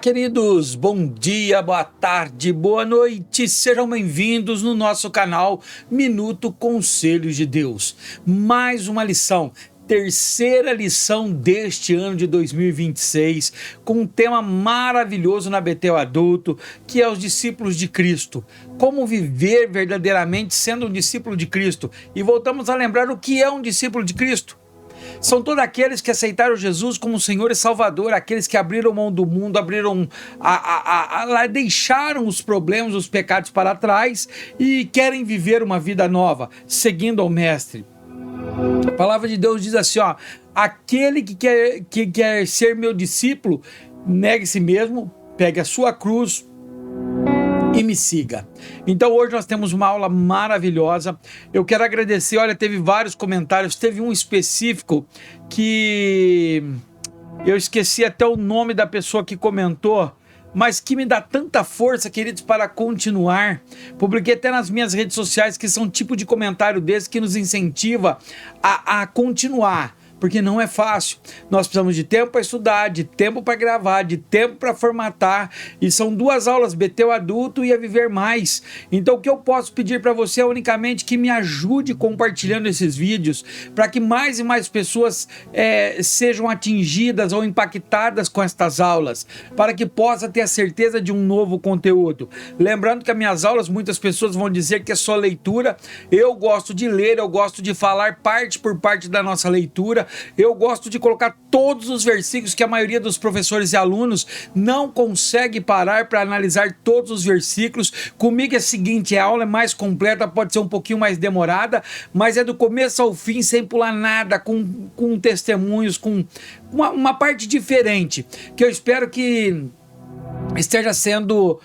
Queridos, bom dia, boa tarde, boa noite, sejam bem-vindos no nosso canal Minuto Conselhos de Deus. Mais uma lição, terceira lição deste ano de 2026, com um tema maravilhoso na Betel Adulto, que é os discípulos de Cristo. Como viver verdadeiramente sendo um discípulo de Cristo. E voltamos a lembrar o que é um discípulo de Cristo. São todos aqueles que aceitaram Jesus como Senhor e Salvador, aqueles que abriram mão do mundo, deixaram os problemas, os pecados para trás e querem viver uma vida nova, seguindo ao Mestre. A palavra de Deus diz assim, aquele que quer ser meu discípulo, negue-se mesmo, pegue a sua cruz e me siga. Então hoje nós temos uma aula maravilhosa. Eu quero agradecer, olha, teve vários comentários, teve um específico que eu esqueci até o nome da pessoa que comentou, mas que me dá tanta força, queridos, para continuar. Publiquei até nas minhas redes sociais, que são um tipo de comentário desse que nos incentiva a continuar. Porque não é fácil, nós precisamos de tempo para estudar, de tempo para gravar, de tempo para formatar, e são 2 aulas, Betel Adulto e A Viver Mais. Então o que eu posso pedir para você é unicamente que me ajude compartilhando esses vídeos, para que mais e mais pessoas sejam atingidas ou impactadas com estas aulas, para que possa ter a certeza de um novo conteúdo. Lembrando que as minhas aulas, muitas pessoas vão dizer que é só leitura, eu gosto de ler, eu gosto de falar parte por parte da nossa leitura. Eu gosto de colocar todos os versículos, que a maioria dos professores e alunos não consegue parar para analisar todos os versículos. Comigo é o seguinte, a aula é mais completa, pode ser um pouquinho mais demorada, mas é do começo ao fim, sem pular nada, com testemunhos, com uma parte diferente, que eu espero que esteja sendo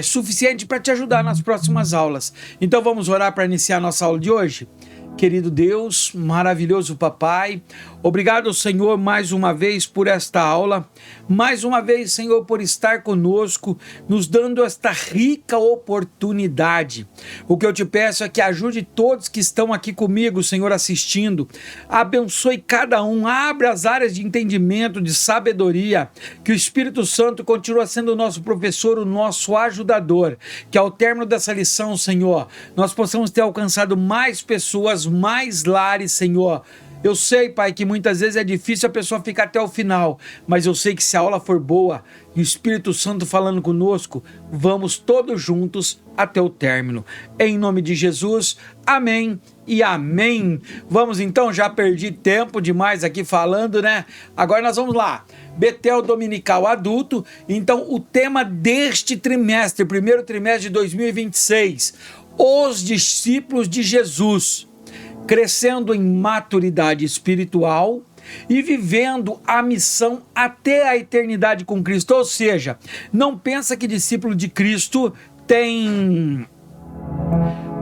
suficiente para te ajudar nas próximas aulas. Então vamos orar para iniciar a nossa aula de hoje? Querido Deus, maravilhoso Papai, obrigado, Senhor, mais uma vez por esta aula, mais uma vez, Senhor, por estar conosco, nos dando esta rica oportunidade. O que eu te peço é que ajude todos que estão aqui comigo, Senhor, assistindo, abençoe cada um, abra as áreas de entendimento, de sabedoria, que o Espírito Santo continue sendo o nosso professor, o nosso ajudador, que ao término dessa lição, Senhor, nós possamos ter alcançado mais pessoas, mais lares, Senhor. Eu sei, Pai, que muitas vezes é difícil a pessoa ficar até o final, mas eu sei que se a aula for boa e o Espírito Santo falando conosco, vamos todos juntos até o término. Em nome de Jesus, amém e amém. Vamos então, já perdi tempo demais aqui falando, né? Agora nós vamos lá. Betel Dominical Adulto. Então o tema deste trimestre, primeiro trimestre de 2026, os discípulos de Jesus, crescendo em maturidade espiritual e vivendo a missão até a eternidade com Cristo. Ou seja, não pensa que discípulo de Cristo tem...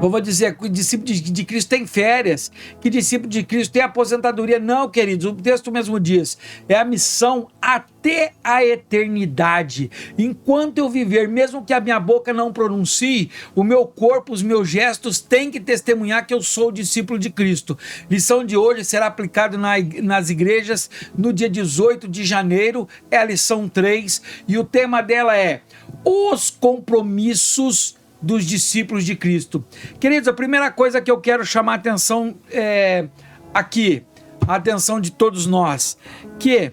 vou dizer, que discípulo de Cristo tem férias, que discípulo de Cristo tem aposentadoria. Não, queridos, o texto mesmo diz, é a missão até a eternidade. Enquanto eu viver, mesmo que a minha boca não pronuncie, o meu corpo, os meus gestos têm que testemunhar que eu sou discípulo de Cristo. Lição de hoje será aplicada nas igrejas no dia 18 de janeiro, é a lição 3, e o tema dela é os compromissos dos discípulos de Cristo. Queridos, a primeira coisa que eu quero chamar a atenção aqui, a atenção de todos nós, que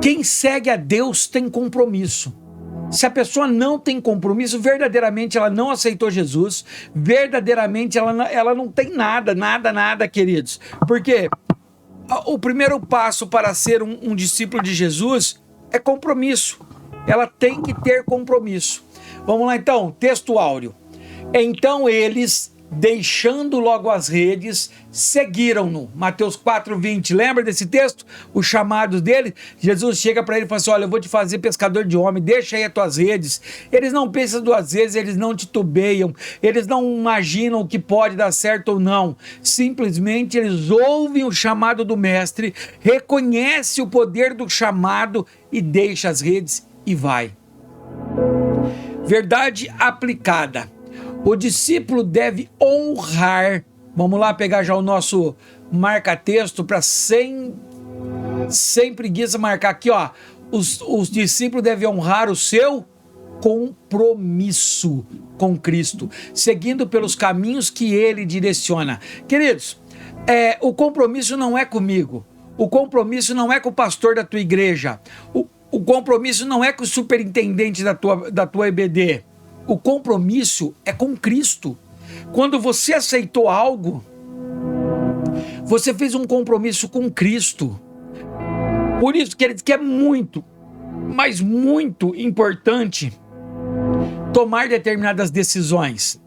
quem segue a Deus tem compromisso. Se a pessoa não tem compromisso, verdadeiramente ela não aceitou Jesus, verdadeiramente ela não tem nada, queridos. Porque o primeiro passo para ser um discípulo de Jesus é compromisso. Ela tem que ter compromisso. Vamos lá então, texto áureo. Então eles, deixando logo as redes, seguiram-no. Mateus 4:20, lembra desse texto? O chamado dele, Jesus chega para ele e fala assim, olha, eu vou te fazer pescador de homem, deixa aí as tuas redes. Eles não pensam 2 vezes, eles não titubeiam, eles não imaginam o que pode dar certo ou não. Simplesmente eles ouvem o chamado do mestre, reconhecem o poder do chamado e deixa as redes e vai. Verdade aplicada. O discípulo deve honrar. Vamos lá pegar já o nosso marca-texto para sem preguiça marcar aqui, ó. os discípulos devem honrar o seu compromisso com Cristo, seguindo pelos caminhos que ele direciona. Queridos, o compromisso não é comigo, o compromisso não é com o pastor da tua igreja, o compromisso não é com o superintendente da tua EBD, o compromisso é com Cristo. Quando você aceitou algo, você fez um compromisso com Cristo. Por isso, queridos, que é muito, mas muito importante tomar determinadas decisões.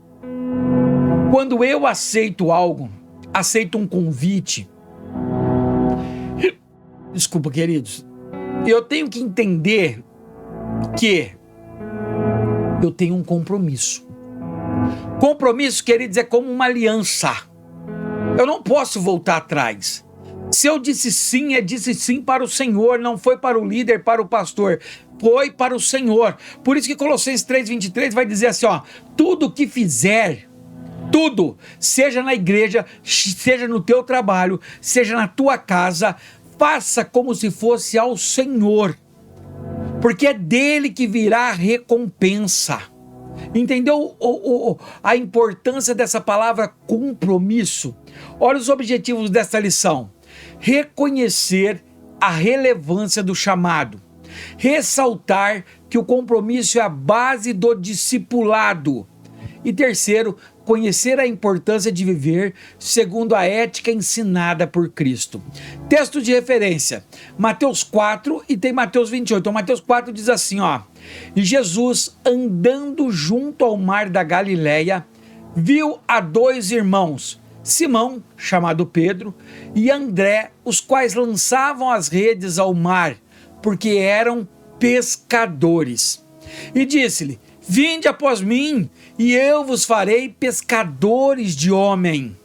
Quando eu aceito algo, aceito um convite, desculpa, queridos, eu tenho que entender que eu tenho um compromisso. Compromisso, queridos, é como uma aliança. Eu não posso voltar atrás. Se eu disse sim, disse sim para o Senhor, não foi para o líder, para o pastor, foi para o Senhor. Por isso que Colossenses 3:23 vai dizer assim, ó, tudo que fizer, tudo, seja na igreja, seja no teu trabalho, seja na tua casa, faça como se fosse ao Senhor, porque é dele que virá a recompensa. Entendeu a importância dessa palavra compromisso? Olha os objetivos dessa lição: reconhecer a relevância do chamado, ressaltar que o compromisso é a base do discipulado, e terceiro, conhecer a importância de viver segundo a ética ensinada por Cristo. Texto de referência, Mateus 4 e tem Mateus 28. Então, Mateus 4 diz assim, ó: e Jesus, andando junto ao mar da Galileia, viu a dois irmãos, Simão, chamado Pedro, e André, os quais lançavam as redes ao mar, porque eram pescadores. E disse-lhe: vinde após mim, e eu vos farei pescadores de homem.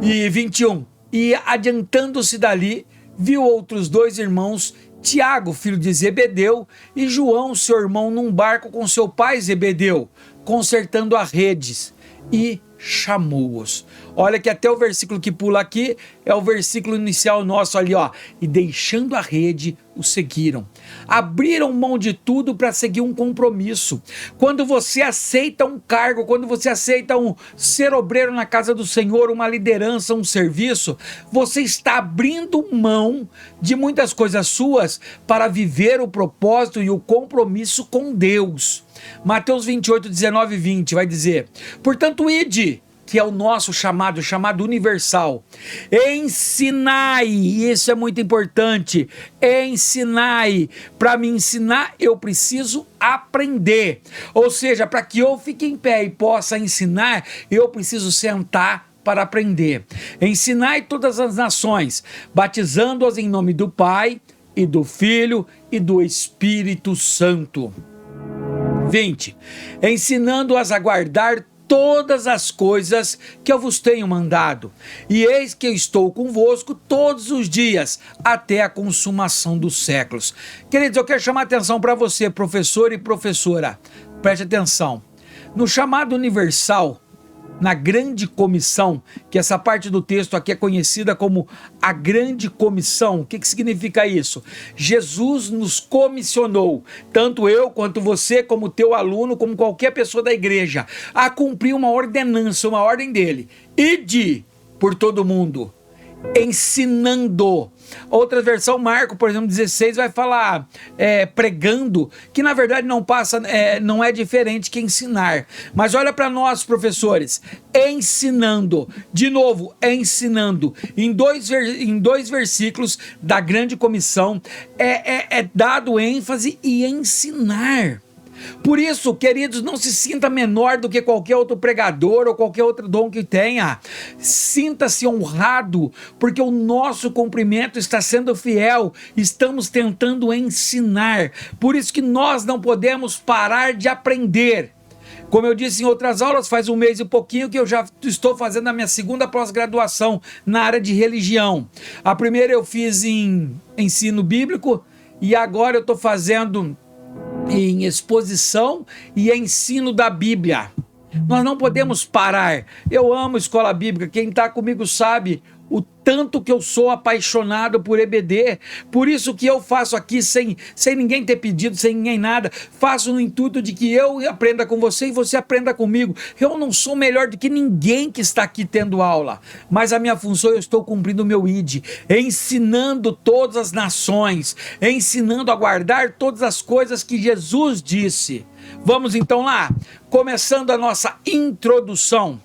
E 21. E adiantando-se dali, viu outros dois irmãos, Tiago, filho de Zebedeu, e João, seu irmão, num barco com seu pai Zebedeu, consertando as redes, e chamou-os. Olha que até o versículo que pula aqui é o versículo inicial nosso ali, ó. E deixando a rede, o seguiram. Abriram mão de tudo para seguir um compromisso. Quando você aceita um cargo, quando você aceita ser obreiro na casa do Senhor, uma liderança, um serviço, você está abrindo mão de muitas coisas suas para viver o propósito e o compromisso com Deus. Mateus 28, 19 e 20 vai dizer: portanto, ide, que é o nosso chamado universal, ensinai, e isso é muito importante, ensinai. Para me ensinar, eu preciso aprender, ou seja, para que eu fique em pé e possa ensinar, eu preciso sentar para aprender. Ensinai todas as nações, batizando-as em nome do Pai, e do Filho, e do Espírito Santo. 20. Ensinando-as a guardar todas as coisas que eu vos tenho mandado, e eis que eu estou convosco todos os dias, até a consumação dos séculos. Queridos, eu quero chamar a atenção para você, professor e professora, preste atenção. No chamado universal, na grande comissão, que essa parte do texto aqui é conhecida como a grande comissão. O que significa isso? Jesus nos comissionou, tanto eu quanto você, como teu aluno, como qualquer pessoa da igreja, a cumprir uma ordenança, uma ordem dele: ide por todo mundo, ensinando. Outra versão, Marco, por exemplo, 16, vai falar pregando, que na verdade não é diferente que ensinar. Mas olha para nós, professores, ensinando, de novo, ensinando. Em dois versículos da grande comissão é dado ênfase em ensinar. Por isso, queridos, não se sinta menor do que qualquer outro pregador ou qualquer outro dom que tenha. Sinta-se honrado, porque o nosso cumprimento está sendo fiel. Estamos tentando ensinar. Por isso que nós não podemos parar de aprender. Como eu disse em outras aulas, faz um mês e pouquinho que eu já estou fazendo a minha segunda pós-graduação na área de religião. A primeira eu fiz em ensino bíblico e agora eu estou fazendo em exposição e ensino da Bíblia. Nós não podemos parar. Eu amo escola bíblica, quem está comigo sabe o tanto que eu sou apaixonado por EBD, por isso que eu faço aqui sem ninguém ter pedido, sem ninguém nada, faço no intuito de que eu aprenda com você e você aprenda comigo. Eu não sou melhor do que ninguém que está aqui tendo aula, mas a minha função, eu estou cumprindo o meu ID, ensinando todas as nações, ensinando a guardar todas as coisas que Jesus disse. Vamos então lá, começando a nossa introdução.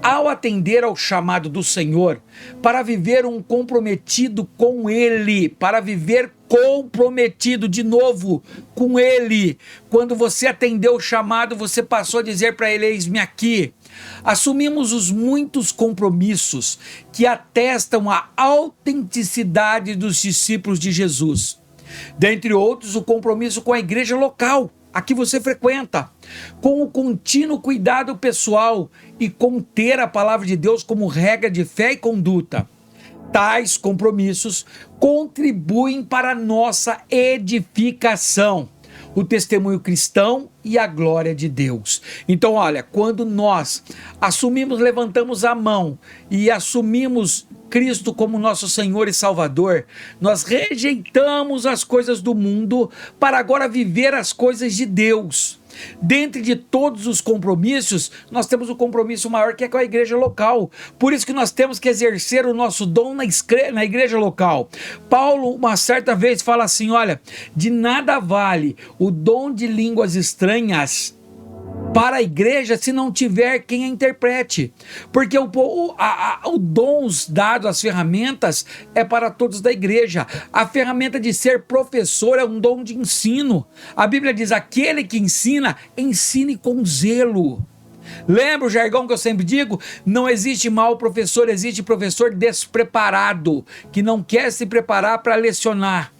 Ao atender ao chamado do Senhor, para viver um comprometido com Ele, para viver comprometido de novo com Ele, quando você atendeu o chamado, você passou a dizer para Ele: eis-me aqui. Assumimos os muitos compromissos que atestam a autenticidade dos discípulos de Jesus. Dentre outros, o compromisso com a igreja local, a que você frequenta, com o contínuo cuidado pessoal e com ter a palavra de Deus como regra de fé e conduta. Tais compromissos contribuem para a nossa edificação, o testemunho cristão e a glória de Deus. Então, olha, quando nós assumimos, levantamos a mão e assumimos Cristo como nosso Senhor e Salvador, nós rejeitamos as coisas do mundo para agora viver as coisas de Deus. Dentre de todos os compromissos, nós temos um compromisso maior, que é com a igreja local. Por isso que nós temos que exercer o nosso dom na igreja local. Paulo, uma certa vez, fala assim: olha, de nada vale o dom de línguas estranhas para a igreja se não tiver quem a interprete, porque o dons dados, as ferramentas, é para todos da igreja. A ferramenta de ser professor é um dom de ensino. A Bíblia diz: aquele que ensina, ensine com zelo. Lembra o jargão que eu sempre digo? Não existe mau professor, existe professor despreparado, que não quer se preparar para lecionar.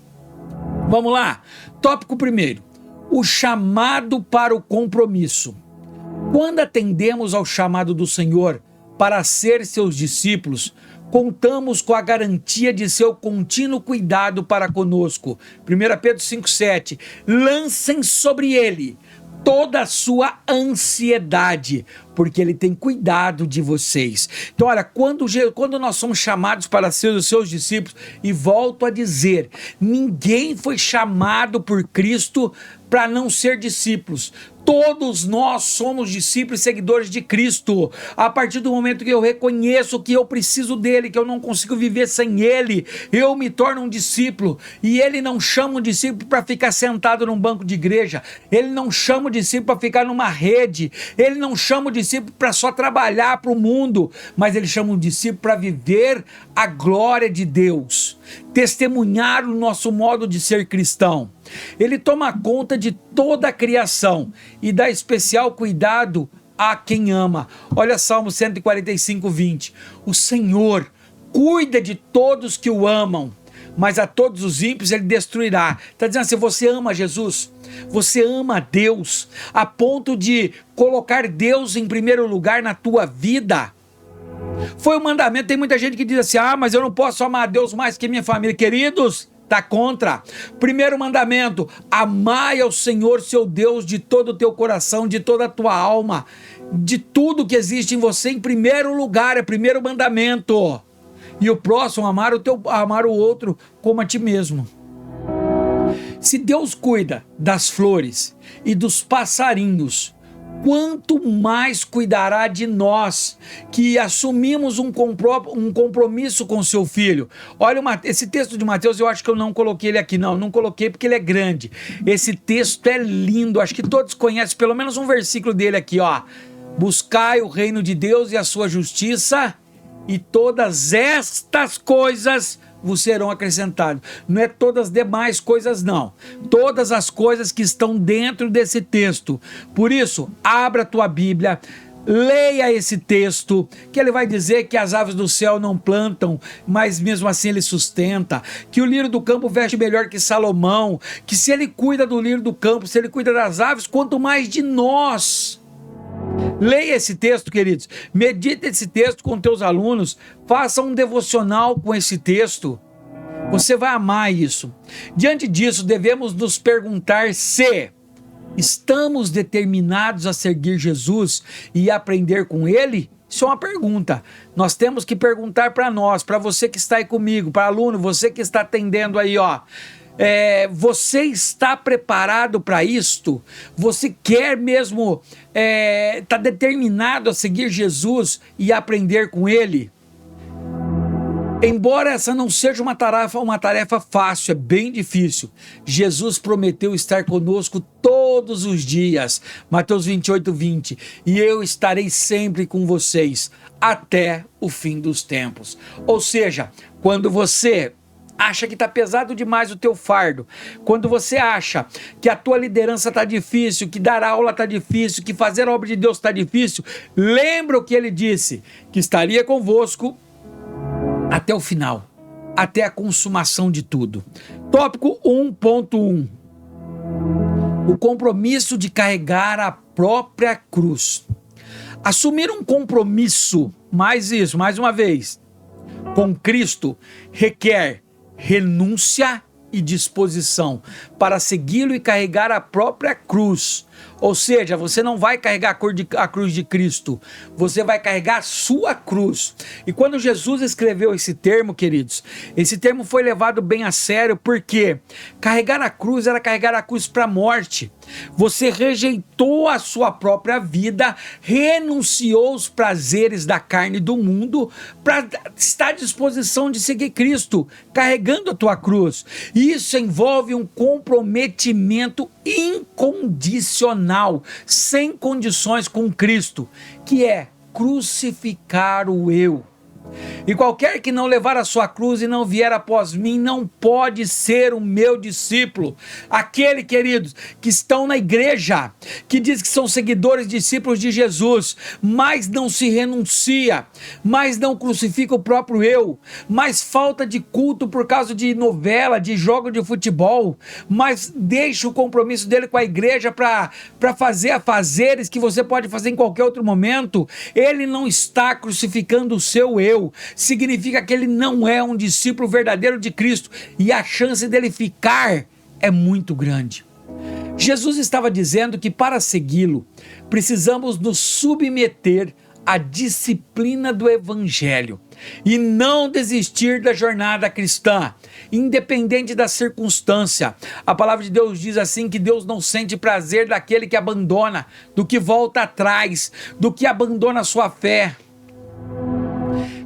Vamos lá, tópico primeiro: o chamado para o compromisso. Quando atendemos ao chamado do Senhor para ser seus discípulos, contamos com a garantia de seu contínuo cuidado para conosco. 1 Pedro 5,7: lancem sobre ele toda a sua ansiedade, porque ele tem cuidado de vocês. Então, olha, quando nós somos chamados para ser os seus discípulos, e volto a dizer, ninguém foi chamado por Cristo para não ser discípulos. Todos nós somos discípulos e seguidores de Cristo. A partir do momento que eu reconheço que eu preciso dele, que eu não consigo viver sem ele, eu me torno um discípulo. E ele não chama um discípulo para ficar sentado num banco de igreja. Ele não chama o discípulo para ficar numa rede. Ele não chama o discípulo para só trabalhar para o mundo. Mas ele chama um discípulo para viver a glória de Deus, testemunhar o nosso modo de ser cristão. Ele toma conta de toda a criação e dá especial cuidado a quem ama. Olha Salmo 145, 20. O Senhor cuida de todos que o amam, mas a todos os ímpios ele destruirá. Está dizendo assim: você ama Jesus, você ama Deus, a ponto de colocar Deus em primeiro lugar na tua vida. Foi o mandamento. Tem muita gente que diz assim: ah, mas eu não posso amar a Deus mais que minha família. Queridos, está contra. Primeiro mandamento: amai ao Senhor seu Deus de todo o teu coração, de toda a tua alma, de tudo que existe em você. Em primeiro lugar, é primeiro mandamento. E o próximo, amar o outro como a ti mesmo. Se Deus cuida das flores e dos passarinhos, quanto mais cuidará de nós, que assumimos um compromisso com seu filho. Olha, esse texto de Mateus, eu acho que eu não coloquei ele aqui, não coloquei porque ele é grande. Esse texto é lindo, acho que todos conhecem pelo menos um versículo dele aqui, ó. Buscai o reino de Deus e a sua justiça, e todas estas coisas vos serão acrescentadas. Não é todas as demais coisas, não. Todas as coisas que estão dentro desse texto. Por isso, abra a tua Bíblia, leia esse texto, que ele vai dizer que as aves do céu não plantam, mas mesmo assim ele sustenta, que o lírio do campo veste melhor que Salomão, que se ele cuida do lírio do campo, se ele cuida das aves, quanto mais de nós. Leia esse texto, queridos, medite esse texto com teus alunos, faça um devocional com esse texto, você vai amar isso. Diante disso, devemos nos perguntar se estamos determinados a seguir Jesus e aprender com ele. Isso é uma pergunta. Nós temos que perguntar para nós, para você que está aí comigo, para aluno, você que está atendendo aí, ó. Você está preparado para isto? Você quer mesmo, está determinado a seguir Jesus e aprender com Ele? Embora essa não seja uma tarefa fácil, é bem difícil, Jesus prometeu estar conosco todos os dias, Mateus 28:20, e eu estarei sempre com vocês, até o fim dos tempos. Ou seja, quando você acha que está pesado demais o teu fardo, quando você acha que a tua liderança está difícil, que dar aula está difícil, que fazer a obra de Deus está difícil, lembra o que ele disse, que estaria convosco até o final, até a consumação de tudo. Tópico 1.1. O compromisso de carregar a própria cruz. Assumir um compromisso, mais uma vez, com Cristo, requer renúncia e disposição para segui-lo e carregar a própria cruz. Ou seja, você não vai carregar a cruz de Cristo, você vai carregar a sua cruz. E quando Jesus escreveu esse termo, queridos, esse termo foi levado bem a sério, porque carregar a cruz era carregar a cruz para a morte. Você rejeitou a sua própria vida, renunciou aos prazeres da carne e do mundo para estar à disposição de seguir Cristo, carregando a tua cruz. Isso envolve um comprometimento incondicional, sem condições com Cristo, que é crucificar o eu. E qualquer que não levar a sua cruz e não vier após mim, não pode ser o meu discípulo. Aquele, queridos, que estão na igreja, que diz que são seguidores, discípulos de Jesus, mas não se renuncia, mas não crucifica o próprio eu, mas falta de culto por causa de novela, de jogo de futebol, mas deixa o compromisso dele com a igreja para fazer afazeres que você pode fazer em qualquer outro momento. Ele não está crucificando o seu eu. Significa que ele não é um discípulo verdadeiro de Cristo, e a chance dele ficar é muito grande. Jesus estava dizendo que para segui-lo, precisamos nos submeter à disciplina do Evangelho e não desistir da jornada cristã, independente da circunstância. A palavra de Deus diz assim, que Deus não sente prazer daquele que abandona, do que volta atrás, do que abandona a sua fé.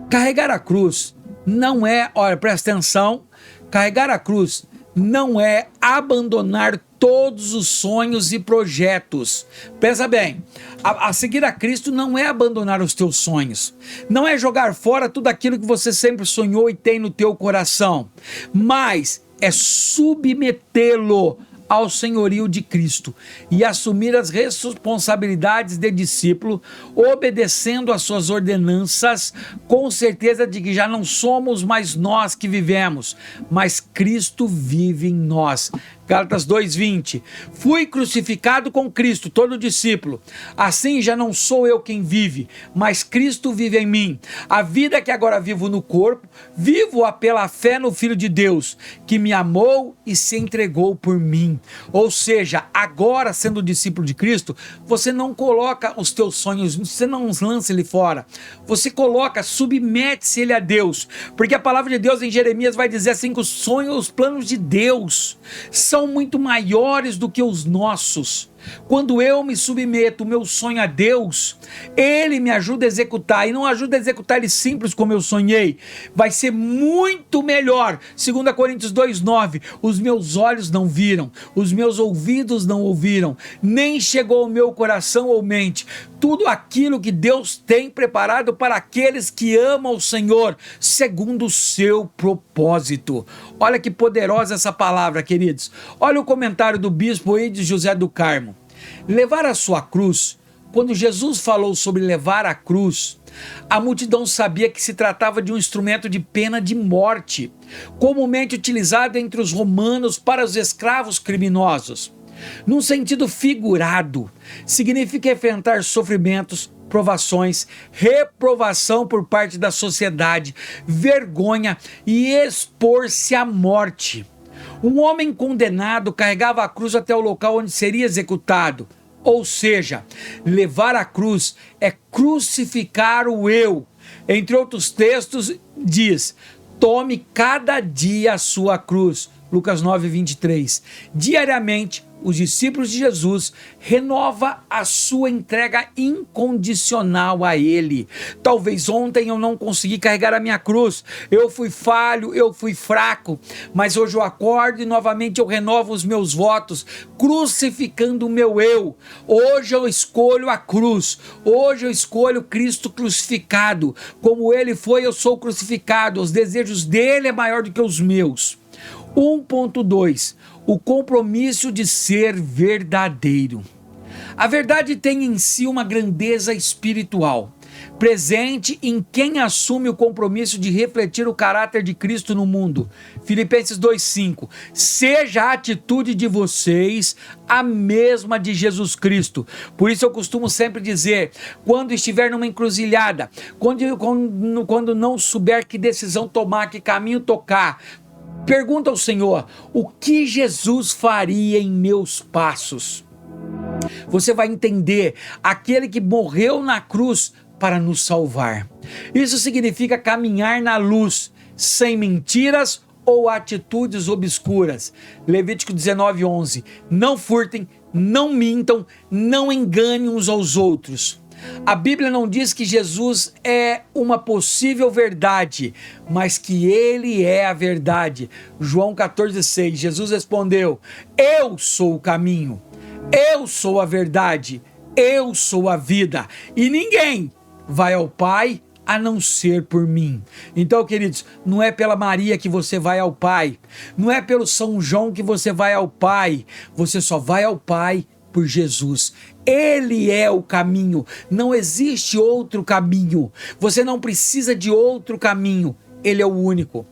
Carregar a cruz não é, olha, presta atenção, carregar a cruz não é abandonar todos os sonhos e projetos. Pensa bem, a seguir a Cristo não é abandonar os teus sonhos, não é jogar fora tudo aquilo que você sempre sonhou e tem no teu coração, mas é submetê-lo ao senhorio de Cristo e assumir as responsabilidades de discípulo, obedecendo às suas ordenanças, com certeza de que já não somos mais nós que vivemos, mas Cristo vive em nós. Gálatas 2:20, fui crucificado com Cristo, todo discípulo, assim já não sou eu quem vive, mas Cristo vive em mim. A vida que agora vivo no corpo, vivo-a pela fé no Filho de Deus, que me amou e se entregou por mim. Ou seja, agora sendo discípulo de Cristo, você não coloca os teus sonhos, você não os lança ele fora, você coloca, submete-se ele a Deus, porque a palavra de Deus em Jeremias vai dizer assim, que os sonhos, os planos de Deus são muito maiores do que os nossos. Quando eu me submeto o meu sonho a Deus, Ele me ajuda a executar, e não ajuda a executar ele simples como eu sonhei, vai ser muito melhor. 2 Coríntios 2:9, os meus olhos não viram, os meus ouvidos não ouviram, nem chegou ao meu coração ou mente, tudo aquilo que Deus tem preparado para aqueles que amam o Senhor, segundo o seu propósito. Olha que poderosa essa palavra, queridos. Olha o comentário do bispo Eudes José do Carmo. Levar a sua cruz. Quando Jesus falou sobre levar a cruz, a multidão sabia que se tratava de um instrumento de pena de morte, comumente utilizado entre os romanos para os escravos criminosos. Num sentido figurado, significa enfrentar sofrimentos, provações, reprovação por parte da sociedade, vergonha e expor-se à morte. Um homem condenado carregava a cruz até o local onde seria executado. Ou seja, levar a cruz é crucificar o eu. Entre outros textos, diz: tome cada dia a sua cruz. Lucas 9, 23. Diariamente, os discípulos de Jesus renova a sua entrega incondicional a Ele. Talvez ontem eu não consegui carregar a minha cruz, eu fui falho, eu fui fraco, mas hoje eu acordo e novamente eu renovo os meus votos, crucificando o meu eu. Hoje eu escolho a cruz, hoje eu escolho Cristo crucificado. Como Ele foi, eu sou crucificado, os desejos dele é maior do que os meus. 1.2. O compromisso de ser verdadeiro. A verdade tem em si uma grandeza espiritual, presente em quem assume o compromisso de refletir o caráter de Cristo no mundo. Filipenses 2,5. Seja a atitude de vocês a mesma de Jesus Cristo. Por isso eu costumo sempre dizer, quando estiver numa encruzilhada, quando não souber que decisão tomar, que caminho tocar, pergunta ao Senhor: o que Jesus faria em meus passos? Você vai entender aquele que morreu na cruz para nos salvar. Isso significa caminhar na luz, sem mentiras ou atitudes obscuras. Levítico 19:11. Não furtem, não mintam, não enganem uns aos outros. A Bíblia não diz que Jesus é uma possível verdade, mas que Ele é a verdade. João 14,6. Jesus respondeu: eu sou o caminho, eu sou a verdade, eu sou a vida, e ninguém vai ao Pai a não ser por mim. Então, queridos, não é pela Maria que você vai ao Pai, não é pelo São João que você vai ao Pai, você só vai ao Pai por Jesus. Ele é o caminho, não existe outro caminho, você não precisa de outro caminho, Ele é o único.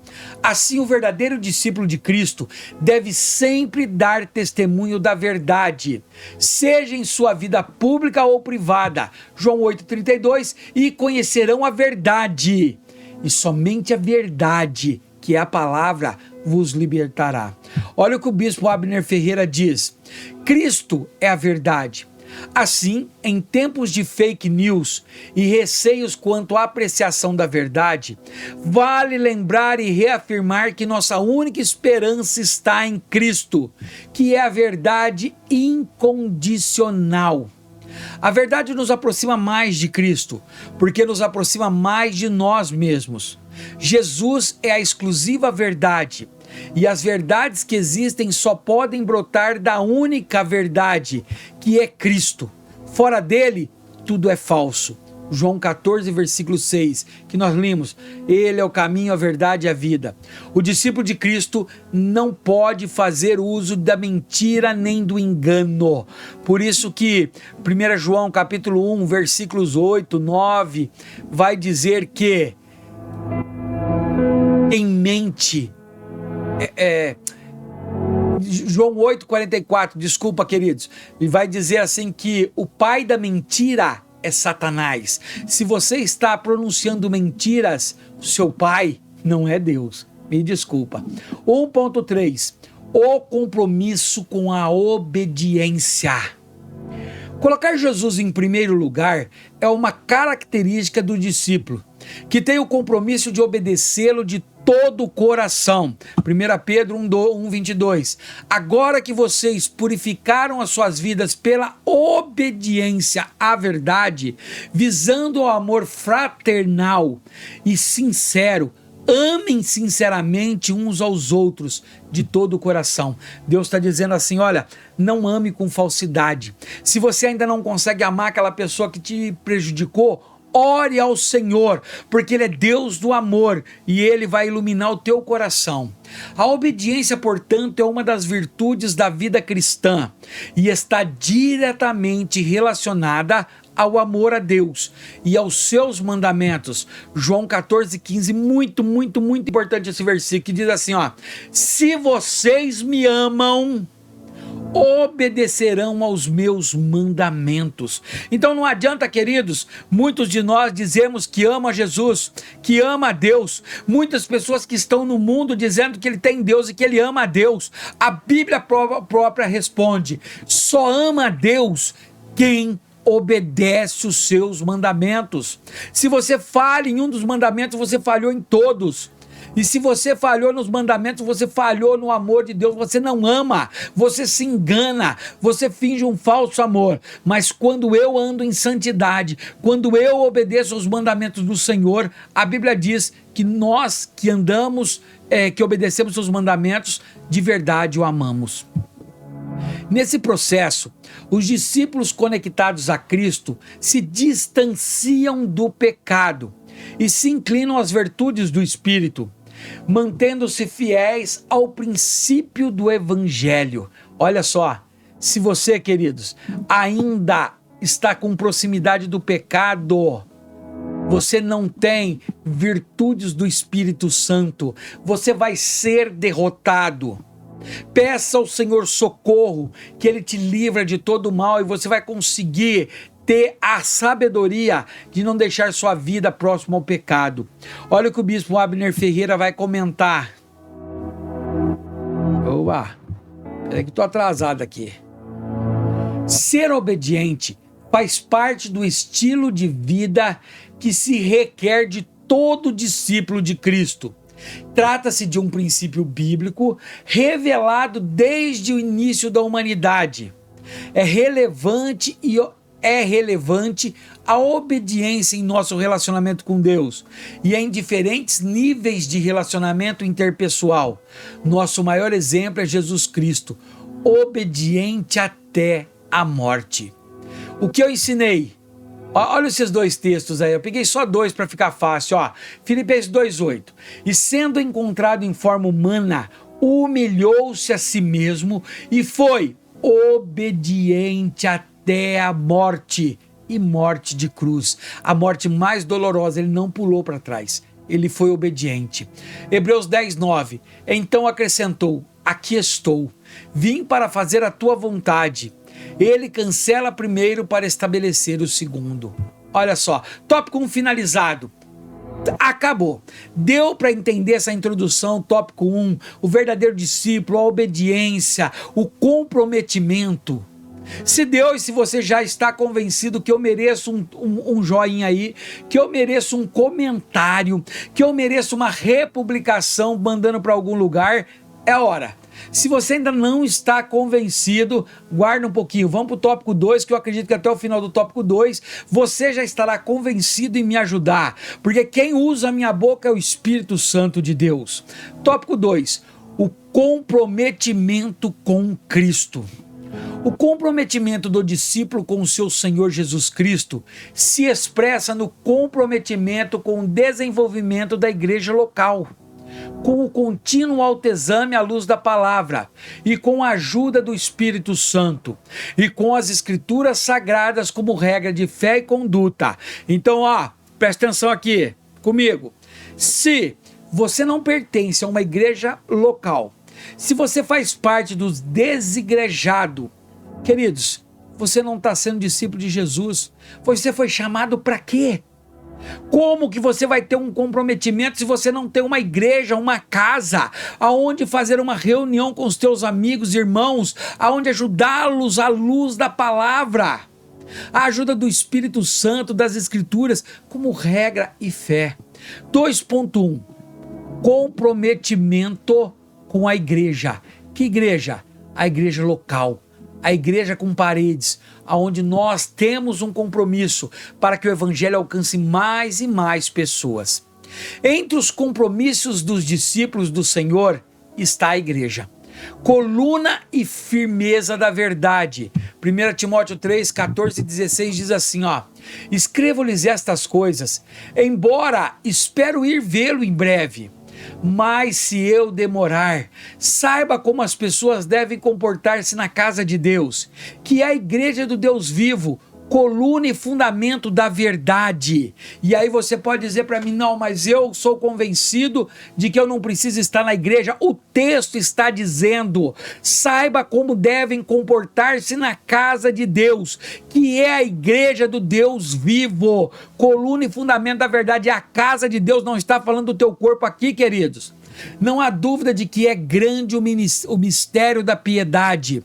Assim, o verdadeiro discípulo de Cristo deve sempre dar testemunho da verdade, seja em sua vida pública ou privada. João 8,32. E conhecerão a verdade, e somente a verdade, que é a palavra, vos libertará. Olha o que o bispo Abner Ferreira diz: Cristo é a verdade. Assim, em tempos de fake news e receios quanto à apreciação da verdade, vale lembrar e reafirmar que nossa única esperança está em Cristo, que é a verdade incondicional. A verdade nos aproxima mais de Cristo, porque nos aproxima mais de nós mesmos. Jesus é a exclusiva verdade, e as verdades que existem só podem brotar da única verdade, que é Cristo. Fora dele, tudo é falso. João 14, versículo 6, que nós lemos: Ele é o caminho, a verdade e a vida. O discípulo de Cristo não pode fazer uso da mentira nem do engano. Por isso que 1 João capítulo 1, versículos 8, 9, vai dizer que quem mente... João 8,44, desculpa, queridos, ele vai dizer assim que o pai da mentira é Satanás. Se você está pronunciando mentiras, o seu pai não é Deus. Me desculpa. 1.3. O compromisso com a obediência. Colocar Jesus em primeiro lugar é uma característica do discípulo, que tem o compromisso de obedecê-lo de todo o coração. 1 Pedro 1:22. Agora que vocês purificaram as suas vidas pela obediência à verdade, visando o amor fraternal e sincero, amem sinceramente uns aos outros de todo o coração. Deus está dizendo assim: olha, não ame com falsidade. Se você ainda não consegue amar aquela pessoa que te prejudicou, ore ao Senhor, porque Ele é Deus do amor e Ele vai iluminar o teu coração. A obediência, portanto, é uma das virtudes da vida cristã e está diretamente relacionada ao amor a Deus e aos seus mandamentos. João 14,15, muito importante esse versículo, que diz assim, ó: se vocês me amam, obedecerão aos meus mandamentos. Então não adianta, queridos, muitos de nós dizemos que ama Jesus, que ama a Deus. Muitas pessoas que estão no mundo dizendo que ele tem Deus e que ele ama a Deus. A Bíblia própria responde: só ama a Deus quem obedece os seus mandamentos. Se você falha em um dos mandamentos, você falhou em todos. E se você falhou nos mandamentos, você falhou no amor de Deus. Você não ama, você se engana, você finge um falso amor. Mas quando eu ando em santidade, quando eu obedeço aos mandamentos do Senhor, a Bíblia diz que nós que andamos, que obedecemos seus mandamentos, de verdade o amamos. Nesse processo, os discípulos conectados a Cristo se distanciam do pecado e se inclinam às virtudes do Espírito, mantendo-se fiéis ao princípio do Evangelho. Olha só, se você, queridos, ainda está com proximidade do pecado, você não tem virtudes do Espírito Santo, você vai ser derrotado. Peça ao Senhor socorro, que Ele te livra de todo mal e você vai conseguir ter a sabedoria de não deixar sua vida próxima ao pecado. Olha o que o bispo Abner Ferreira vai comentar. Opa, peraí que estou atrasado aqui. Ser obediente faz parte do estilo de vida que se requer de todo discípulo de Cristo. Trata-se de um princípio bíblico revelado desde o início da humanidade. É relevante a obediência em nosso relacionamento com Deus e em diferentes níveis de relacionamento interpessoal. Nosso maior exemplo é Jesus Cristo, obediente até a morte. O que eu ensinei? Olha esses dois textos aí, eu peguei só dois para ficar fácil, ó. Filipenses 2:8. E sendo encontrado em forma humana, humilhou-se a si mesmo e foi obediente até a morte, e morte de cruz. A morte mais dolorosa, ele não pulou para trás, ele foi obediente. Hebreus 10:9. Então acrescentou: aqui estou, vim para fazer a tua vontade. Ele cancela primeiro para estabelecer o segundo. Olha só, tópico 1 finalizado. Acabou. Deu para entender essa introdução, tópico 1, o verdadeiro discípulo, a obediência, o comprometimento. Se deu e se você já está convencido que eu mereço um joinha aí, que eu mereço um comentário, que eu mereço uma republicação mandando para algum lugar, é hora. Se você ainda não está convencido, guarda um pouquinho. Vamos para o tópico 2, que eu acredito que até o final do tópico 2, você já estará convencido em me ajudar. Porque quem usa a minha boca é o Espírito Santo de Deus. Tópico 2, o comprometimento com Cristo. O comprometimento do discípulo com o seu Senhor Jesus Cristo se expressa no comprometimento com o desenvolvimento da igreja local, com o contínuo autoexame à luz da palavra e com a ajuda do Espírito Santo e com as escrituras sagradas como regra de fé e conduta. Então, presta atenção aqui comigo. Se você não pertence a uma igreja local, se você faz parte dos desigrejados, queridos, você não está sendo discípulo de Jesus. Você foi chamado para quê? Como que você vai ter um comprometimento se você não tem uma igreja, uma casa, aonde fazer uma reunião com os teus amigos, irmãos, aonde ajudá-los à luz da palavra, a ajuda do Espírito Santo, das Escrituras, como regra e fé. 2.1, comprometimento com a igreja. Que igreja? A igreja local. A igreja com paredes, onde nós temos um compromisso para que o evangelho alcance mais e mais pessoas. Entre os compromissos dos discípulos do Senhor está a igreja. Coluna e firmeza da verdade. 1 Timóteo 3, 14 e 16 diz assim, escrevo-lhes estas coisas, embora espero ir vê-lo em breve. Mas se eu demorar, saiba como as pessoas devem comportar-se na casa de Deus, que é a igreja do Deus vivo, coluna e fundamento da verdade. E aí você pode dizer para mim, não, mas eu sou convencido de que eu não preciso estar na igreja. O texto está dizendo, saiba como devem comportar-se na casa de Deus, que é a igreja do Deus vivo, coluna e fundamento da verdade. A casa de Deus não está falando do teu corpo aqui, queridos. Não há dúvida de que é grande o mistério da piedade.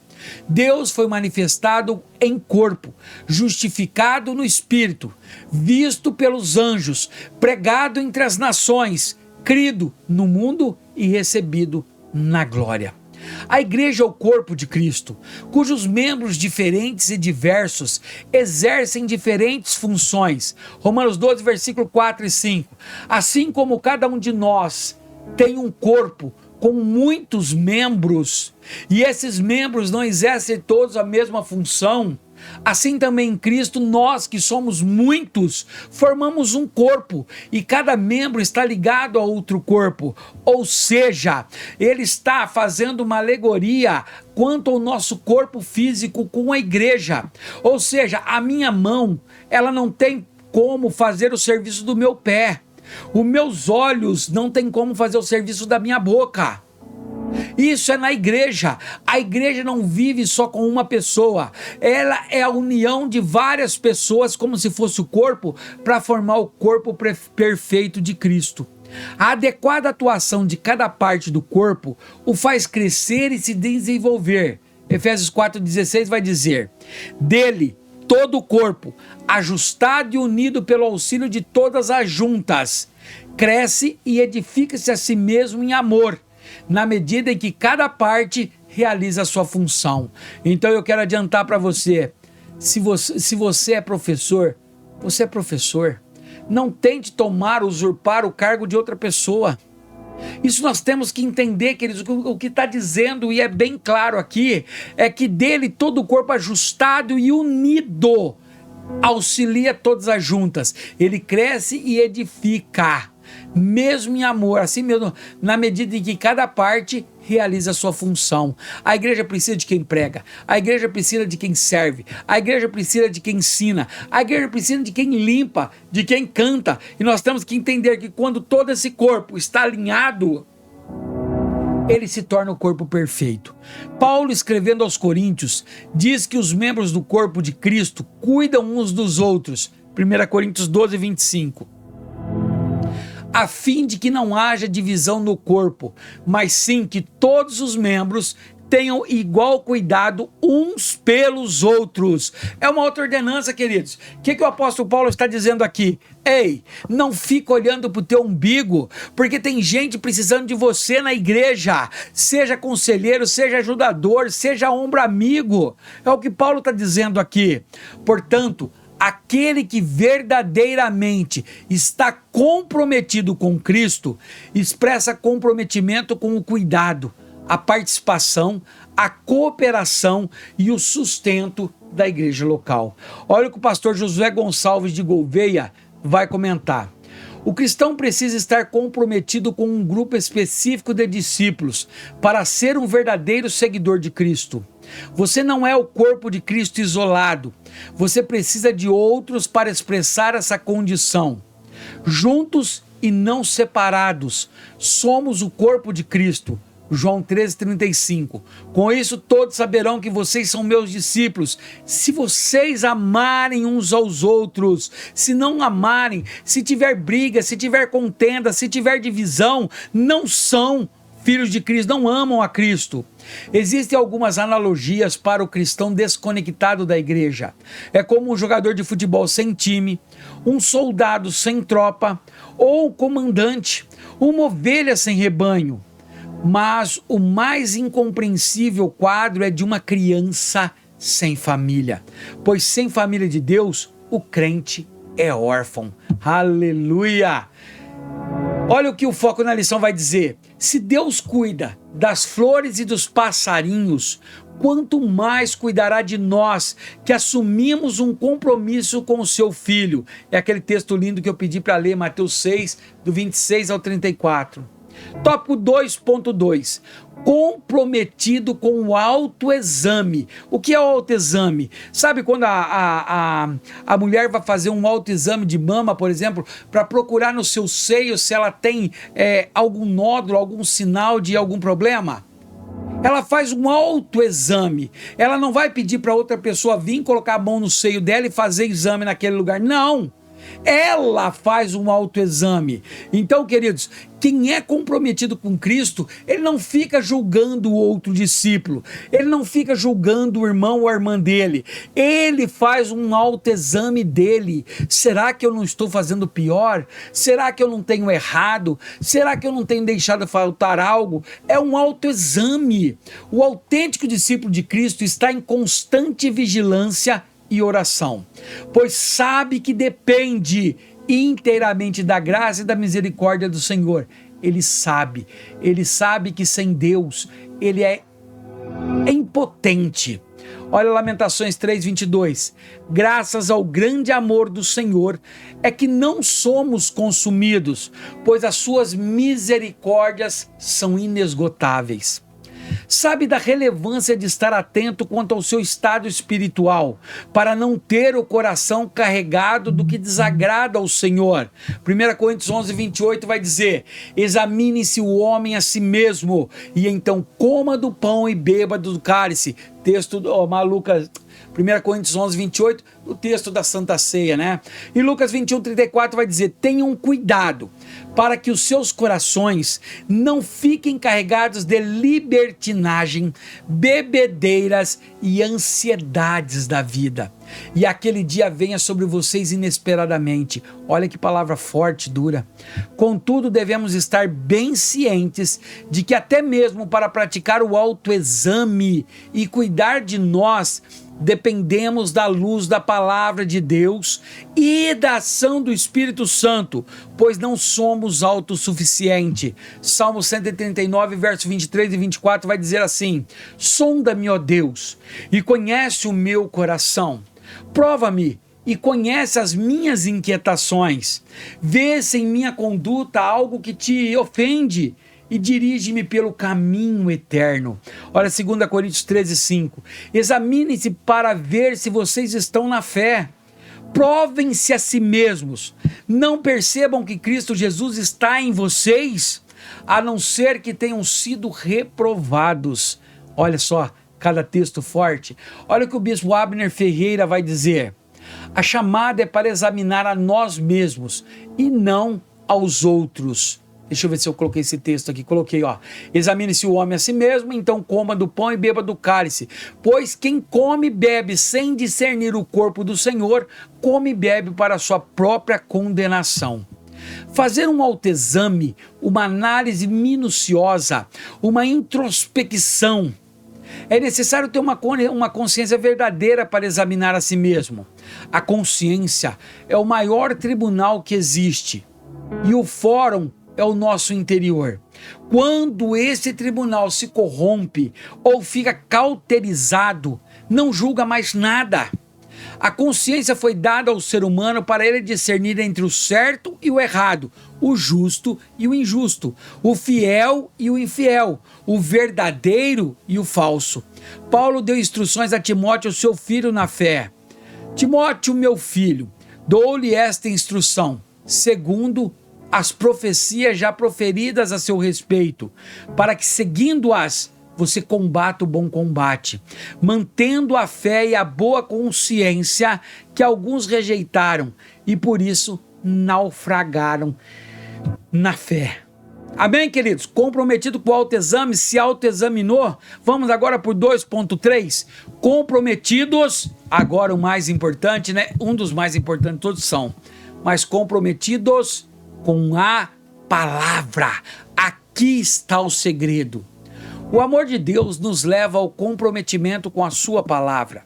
Deus foi manifestado em corpo, justificado no Espírito, visto pelos anjos, pregado entre as nações, crido no mundo e recebido na glória. A igreja é o corpo de Cristo, cujos membros diferentes e diversos exercem diferentes funções. Romanos 12, versículo 4 e 5. Assim como cada um de nós tem um corpo com muitos membros, e esses membros não exercem todos a mesma função, assim também em Cristo, nós que somos muitos, formamos um corpo, e cada membro está ligado a outro corpo, ou seja, ele está fazendo uma alegoria quanto ao nosso corpo físico com a igreja, ou seja, a minha mão, ela não tem como fazer o serviço do meu pé, os meus olhos não têm como fazer o serviço da minha boca. Isso é na igreja. A igreja não vive só com uma pessoa. Ela é a união de várias pessoas, como se fosse o corpo, para formar o corpo perfeito de Cristo. A adequada atuação de cada parte do corpo o faz crescer e se desenvolver. Efésios 4,16 vai dizer: dele, todo o corpo, ajustado e unido pelo auxílio de todas as juntas, cresce e edifica-se a si mesmo em amor, na medida em que cada parte realiza a sua função. Então eu quero adiantar para você, se você é professor, você é professor. Não tente usurpar o cargo de outra pessoa. Isso nós temos que entender, queridos. O que está dizendo, e é bem claro aqui, é que dele todo o corpo ajustado e unido auxilia todas as juntas. Ele cresce e edifica, mesmo em amor, assim mesmo, na medida em que cada parte realiza a sua função. A igreja precisa de quem prega, a igreja precisa de quem serve, a igreja precisa de quem ensina, a igreja precisa de quem limpa, de quem canta, e nós temos que entender que quando todo esse corpo está alinhado, ele se torna o corpo perfeito. Paulo, escrevendo aos Coríntios, diz que os membros do corpo de Cristo cuidam uns dos outros. 1 Coríntios 12, 25. A fim de que não haja divisão no corpo, mas sim que todos os membros tenham igual cuidado uns pelos outros. É uma outra ordenança, queridos. O que o apóstolo Paulo está dizendo aqui? Ei, não fica olhando para o teu umbigo, porque tem gente precisando de você na igreja. Seja conselheiro, seja ajudador, seja ombro amigo. É o que Paulo está dizendo aqui. Portanto, aquele que verdadeiramente está comprometido com Cristo, expressa comprometimento com o cuidado, a participação, a cooperação e o sustento da igreja local. Olha o que o pastor Josué Gonçalves de Gouveia vai comentar. O cristão precisa estar comprometido com um grupo específico de discípulos para ser um verdadeiro seguidor de Cristo. Você não é o corpo de Cristo isolado. Você precisa de outros para expressar essa condição. Juntos e não separados, somos o corpo de Cristo. João 13,35. Com isso todos saberão que vocês são meus discípulos, se vocês amarem uns aos outros. Se não amarem, se tiver briga, se tiver contenda, se tiver divisão, não são filhos de Cristo, não amam a Cristo. Existem algumas analogias para o cristão desconectado da igreja. É como um jogador de futebol sem time, um soldado sem tropa, ou um comandante, uma ovelha sem rebanho. Mas o mais incompreensível quadro é de uma criança sem família, pois sem família de Deus, o crente é órfão. Aleluia! Olha o que o Foco na Lição vai dizer. Se Deus cuida das flores e dos passarinhos, quanto mais cuidará de nós que assumimos um compromisso com o seu Filho. É aquele texto lindo que eu pedi para ler, Mateus 6, do 26 ao 34. Tópico 2.2. Comprometido com o autoexame. O que é o autoexame? Sabe quando a mulher vai fazer um autoexame de mama, por exemplo, para procurar no seu seio se ela tem algum nódulo, algum sinal de algum problema? Ela faz um autoexame. Ela não vai pedir para outra pessoa vir colocar a mão no seio dela e fazer exame naquele lugar. Não! Ela faz um autoexame. Então, queridos, quem é comprometido com Cristo, ele não fica julgando o outro discípulo, ele não fica julgando o irmão ou a irmã dele, ele faz um autoexame dele. Será que eu não estou fazendo pior? Será que eu não tenho errado? Será que eu não tenho deixado faltar algo? É um autoexame. O autêntico discípulo de Cristo está em constante vigilância e oração, pois sabe que depende inteiramente da graça e da misericórdia do Senhor. Ele sabe que sem Deus ele é impotente. Olha Lamentações 3:22, graças ao grande amor do Senhor é que não somos consumidos, pois as suas misericórdias são inesgotáveis. Sabe da relevância de estar atento quanto ao seu estado espiritual, para não ter o coração carregado do que desagrada ao Senhor. 1 Coríntios 11:28 vai dizer, examine-se o homem a si mesmo, e então coma do pão e beba do cálice. Texto do Lucas, 1 Coríntios 11:28, o texto da Santa Ceia, né? E Lucas 21:34 vai dizer, tenham cuidado para que os seus corações não fiquem carregados de libertinagem, bebedeiras e ansiedades da vida. E aquele dia venha sobre vocês inesperadamente. Olha que palavra forte, dura. Contudo, devemos estar bem cientes de que até mesmo para praticar o autoexame e cuidar de nós, dependemos da luz da palavra de Deus e da ação do Espírito Santo, pois não somos autossuficientes. Salmo 139, verso 23 e 24 vai dizer assim, sonda-me, ó Deus, e conhece o meu coração. Prova-me e conhece as minhas inquietações. Vê se em minha conduta algo que te ofende e dirige-me pelo caminho eterno. Olha 2 Coríntios 13:5. Examine-se para ver se vocês estão na fé. Provem-se a si mesmos. Não percebam que Cristo Jesus está em vocês, a não ser que tenham sido reprovados. Olha só, cada texto forte. Olha o que o bispo Abner Ferreira vai dizer. A chamada é para examinar a nós mesmos e não aos outros. Deixa eu ver se eu coloquei esse texto aqui. Coloquei, ó. Examine-se o homem a si mesmo, então coma do pão e beba do cálice. Pois quem come e bebe sem discernir o corpo do Senhor, come e bebe para a sua própria condenação. Fazer um autoexame, uma análise minuciosa, uma introspecção. É necessário ter uma consciência verdadeira para examinar a si mesmo. A consciência é o maior tribunal que existe. E o fórum é o nosso interior. Quando esse tribunal se corrompe ou fica cauterizado, não julga mais nada. A consciência foi dada ao ser humano para ele discernir entre o certo e o errado, o justo e o injusto, o fiel e o infiel, o verdadeiro e o falso. Paulo deu instruções a Timóteo, seu filho na fé. Timóteo, meu filho, dou-lhe esta instrução, segundo as profecias já proferidas a seu respeito, para que seguindo-as, você combata o bom combate, mantendo a fé e a boa consciência que alguns rejeitaram e por isso naufragaram na fé. Amém, queridos? Comprometido com o autoexame, se autoexaminou? Vamos agora por 2.3. Comprometidos, agora o mais importante, né? Um dos mais importantes, todos são, mas comprometidos com a palavra. Aqui está o segredo. O amor de Deus nos leva ao comprometimento com a sua palavra.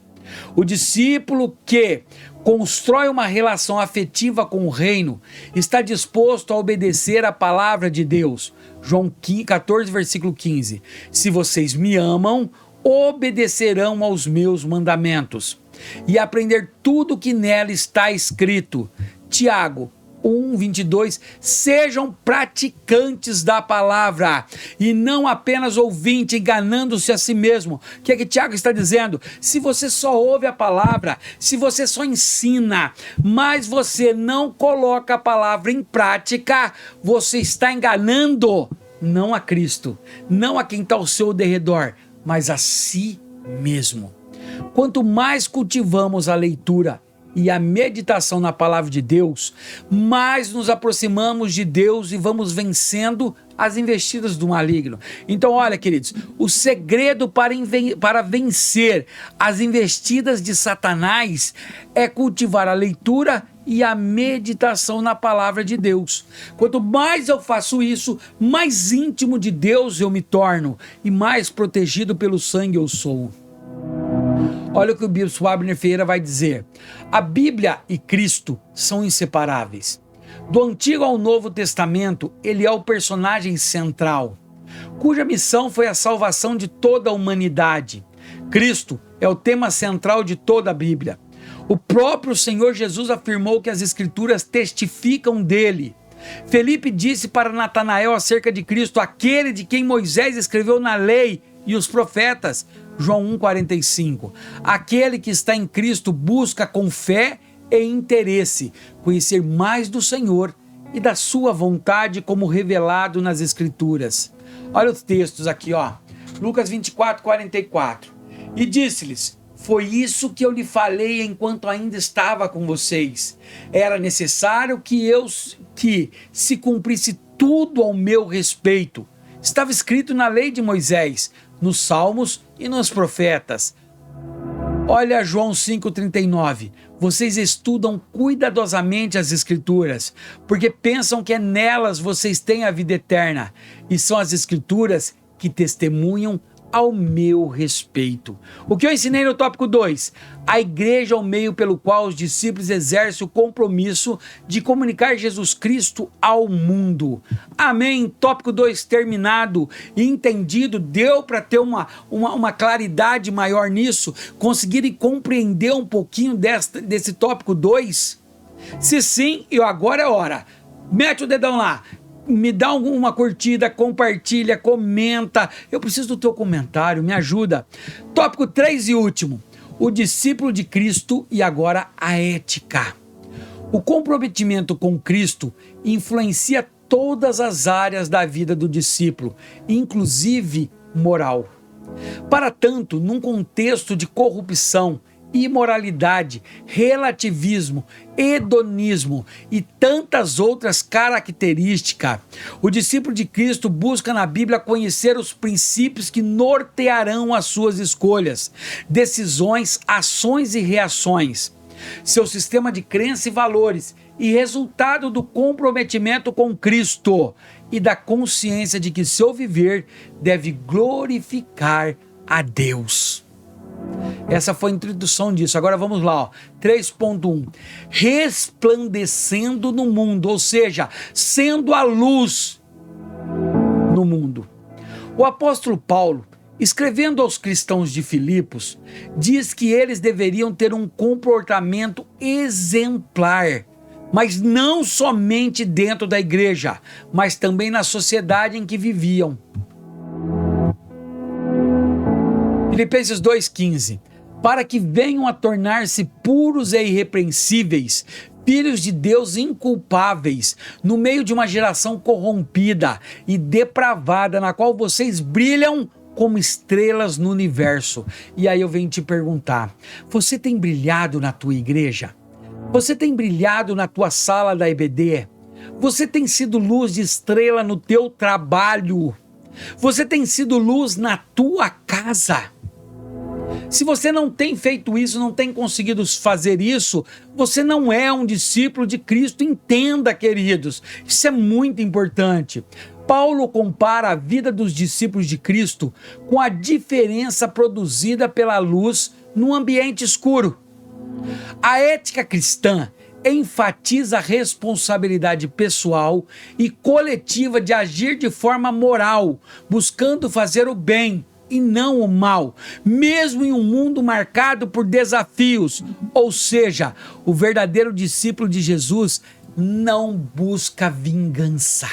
O discípulo que constrói uma relação afetiva com o reino está disposto a obedecer a palavra de Deus. João 14, versículo 15. Se vocês me amam, obedecerão aos meus mandamentos e aprender tudo que nela está escrito. Tiago 1:22, sejam praticantes da palavra e não apenas ouvintes, enganando-se a si mesmo. O que é que Tiago está dizendo? Se você só ouve a palavra, se você só ensina, mas você não coloca a palavra em prática, você está enganando não a Cristo, não a quem está ao seu derredor, mas a si mesmo. Quanto mais cultivamos a leitura e a meditação na palavra de Deus, mais nos aproximamos de Deus e vamos vencendo as investidas do maligno. Então, olha, queridos, o segredo para vencer as investidas de Satanás é cultivar a leitura e a meditação na palavra de Deus. Quanto mais eu faço isso, mais íntimo de Deus eu me torno e mais protegido pelo sangue eu sou. Olha o que o bispo Abner Ferreira vai dizer. A Bíblia e Cristo são inseparáveis. Do Antigo ao Novo Testamento, ele é o personagem central, cuja missão foi a salvação de toda a humanidade. Cristo é o tema central de toda a Bíblia. O próprio Senhor Jesus afirmou que as Escrituras testificam dele. Felipe disse para Natanael acerca de Cristo, aquele de quem Moisés escreveu na lei e os profetas. João 1,45. Aquele que está em Cristo busca com fé e interesse conhecer mais do Senhor e da sua vontade como revelado nas Escrituras. Olha os textos aqui, ó. Lucas 24:44. E disse-lhes: foi isso que eu lhe falei enquanto ainda estava com vocês. Era necessário que se cumprisse tudo ao meu respeito. Estava escrito na lei de Moisés, nos Salmos e nos profetas. Olha João 5,39. Vocês estudam cuidadosamente as Escrituras, porque pensam que nelas vocês têm a vida eterna, e são as Escrituras que testemunham ao meu respeito. O que eu ensinei no tópico 2? A igreja é o meio pelo qual os discípulos exercem o compromisso de comunicar Jesus Cristo ao mundo. Amém? Tópico 2 terminado e entendido. Deu para ter uma claridade maior nisso? Conseguirem compreender um pouquinho desse tópico 2? Se sim, e agora é hora. Mete o dedão lá. Me dá uma curtida, compartilha, comenta. Eu preciso do teu comentário, me ajuda. Tópico 3 e último. O discípulo de Cristo e agora a ética. O comprometimento com Cristo influencia todas as áreas da vida do discípulo, inclusive moral. Para tanto, num contexto de corrupção, imoralidade, relativismo, hedonismo e tantas outras características, o discípulo de Cristo busca na Bíblia conhecer os princípios que nortearão as suas escolhas, decisões, ações e reações, seu sistema de crença e valores e resultado do comprometimento com Cristo e da consciência de que seu viver deve glorificar a Deus. Essa foi a introdução disso. Agora vamos lá, 3.1. Resplandecendo no mundo, ou seja, sendo a luz no mundo. O apóstolo Paulo, escrevendo aos cristãos de Filipos, diz que eles deveriam ter um comportamento exemplar, mas não somente dentro da igreja, mas também na sociedade em que viviam. Filipenses 2,15. Para que venham a tornar-se puros e irrepreensíveis, filhos de Deus inculpáveis, no meio de uma geração corrompida e depravada, na qual vocês brilham como estrelas no universo. E aí eu venho te perguntar, você tem brilhado na tua igreja? Você tem brilhado na tua sala da EBD? Você tem sido luz de estrela no teu trabalho? Você tem sido luz na tua casa? Se você não tem feito isso, não tem conseguido fazer isso, você não é um discípulo de Cristo. Entenda, queridos, isso é muito importante. Paulo compara a vida dos discípulos de Cristo com a diferença produzida pela luz no ambiente escuro. A ética cristã enfatiza a responsabilidade pessoal e coletiva de agir de forma moral, buscando fazer o bem e não o mal, mesmo em um mundo marcado por desafios. Ou seja, o verdadeiro discípulo de Jesus não busca vingança.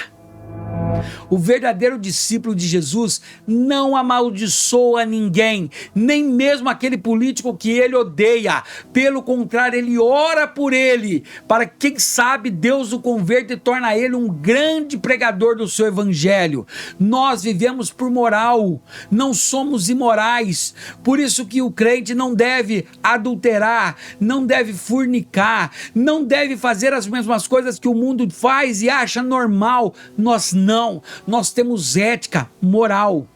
O verdadeiro discípulo de Jesus não amaldiçoa ninguém, nem mesmo aquele político que ele odeia. Pelo contrário, ele ora por ele, para que, quem sabe, Deus o converta e torna ele um grande pregador do seu evangelho. Nós vivemos por moral, não somos imorais. Por isso que o crente não deve adulterar, não deve fornicar, não deve fazer as mesmas coisas que o mundo faz e acha normal. Nós não, nós temos ética, moral.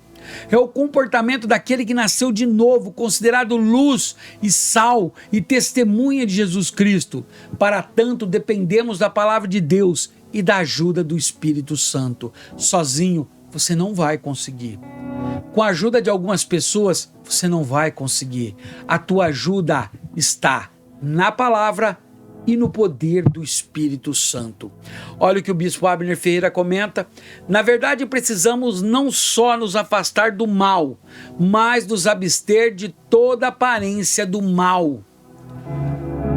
É o comportamento daquele que nasceu de novo, considerado luz e sal e testemunha de Jesus Cristo. Para tanto, dependemos da palavra de Deus e da ajuda do Espírito Santo. Sozinho, você não vai conseguir. Com a ajuda de algumas pessoas, você não vai conseguir. A tua ajuda está na palavra e no poder do Espírito Santo. Olha o que o bispo Abner Ferreira comenta: na verdade, precisamos não só nos afastar do mal, mas nos abster de toda aparência do mal.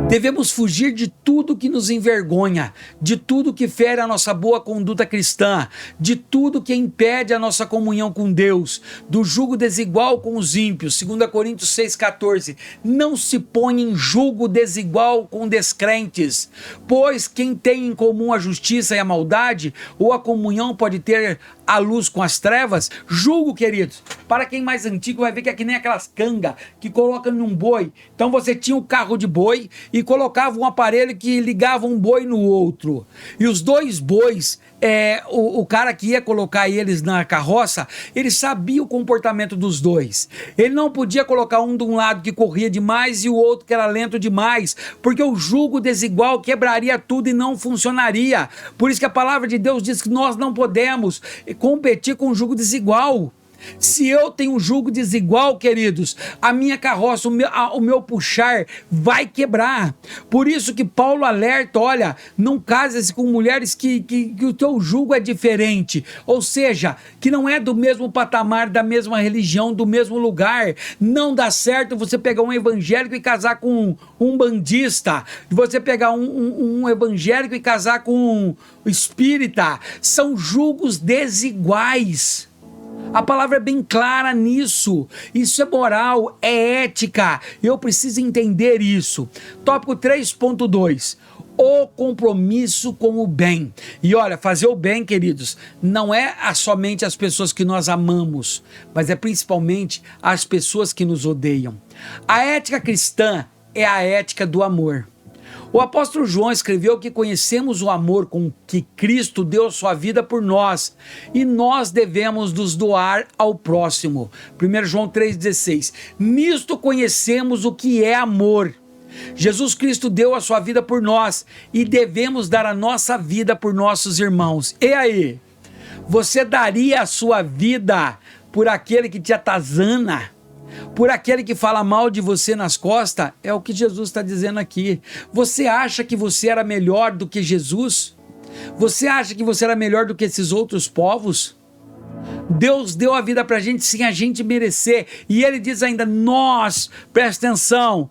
Devemos fugir de tudo que nos envergonha, de tudo que fere a nossa boa conduta cristã, de tudo que impede a nossa comunhão com Deus, do jugo desigual com os ímpios. 2 Coríntios 6,14. Não se põe em jugo desigual com descrentes, pois quem tem em comum a justiça e a maldade, ou a comunhão pode ter a luz com as trevas? Julgo, queridos, para quem mais antigo vai ver que é que nem aquelas cangas que colocam num boi. Então você tinha um carro de boi e colocava um aparelho que ligava um boi no outro. E os dois bois, o cara que ia colocar eles na carroça, ele sabia o comportamento dos dois. Ele não podia colocar um de um lado que corria demais e o outro que era lento demais, porque o jugo desigual quebraria tudo e não funcionaria. Por isso que a palavra de Deus diz que nós não podemos competir com o jugo desigual. Se eu tenho um jugo desigual, queridos, a minha carroça, o meu puxar vai quebrar. Por isso que Paulo alerta: olha, não case-se com mulheres que o teu jugo é diferente, ou seja, que não é do mesmo patamar, da mesma religião, do mesmo lugar. Não dá certo você pegar um evangélico e casar com um bandista, você pegar um evangélico e casar com um espírita. São jugos desiguais. A palavra é bem clara nisso. Isso é moral, é ética. Eu preciso entender isso. Tópico 3.2. O compromisso com o bem. E olha, fazer o bem, queridos, não é somente as pessoas que nós amamos, mas é principalmente as pessoas que nos odeiam. A ética cristã é a ética do amor. O apóstolo João escreveu que conhecemos o amor com que Cristo deu sua vida por nós e nós devemos nos doar ao próximo. 1 João 3,16. Nisto conhecemos o que é amor. Jesus Cristo deu a sua vida por nós e devemos dar a nossa vida por nossos irmãos. E aí? Você daria a sua vida por aquele que te atazana? Por aquele que fala mal de você nas costas? É o que Jesus está dizendo aqui. Você acha que você era melhor do que Jesus? Você acha que você era melhor do que esses outros povos? Deus deu a vida para a gente sem a gente merecer. E ele diz ainda: nós, presta atenção,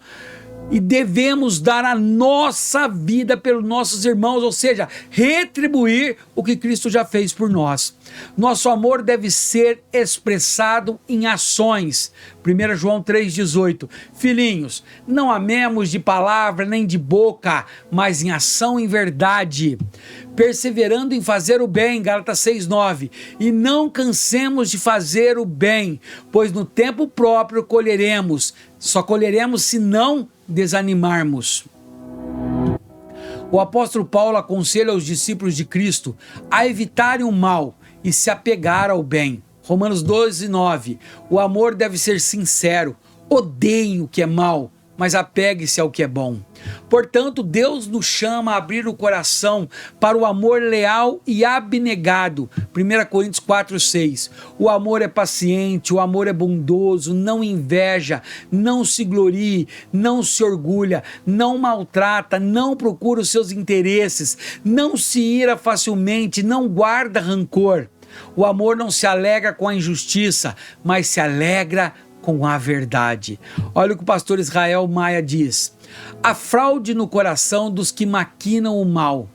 e devemos dar a nossa vida pelos nossos irmãos, ou seja, retribuir o que Cristo já fez por nós. Nosso amor deve ser expressado em ações. 1 João 3,18. Filhinhos, não amemos de palavra nem de boca, mas em ação e em verdade, perseverando em fazer o bem. Gálatas 6,9. E não cansemos de fazer o bem, pois no tempo próprio colheremos. Só colheremos se não desanimarmos. O apóstolo Paulo aconselha os discípulos de Cristo a evitarem o mal e se apegar ao bem. Romanos 12,9. O amor deve ser sincero. Odeiem o que é mal, mas apegue-se ao que é bom. Portanto, Deus nos chama a abrir o coração para o amor leal e abnegado. 1 Coríntios 4,6. O amor é paciente, o amor é bondoso, não inveja, não se glorie, não se orgulha, não maltrata, não procura os seus interesses, não se ira facilmente, não guarda rancor. O amor não se alegra com a injustiça, mas se alegra com a verdade. Olha o que o pastor Israel Maia diz: a fraude no coração dos que maquinam o mal.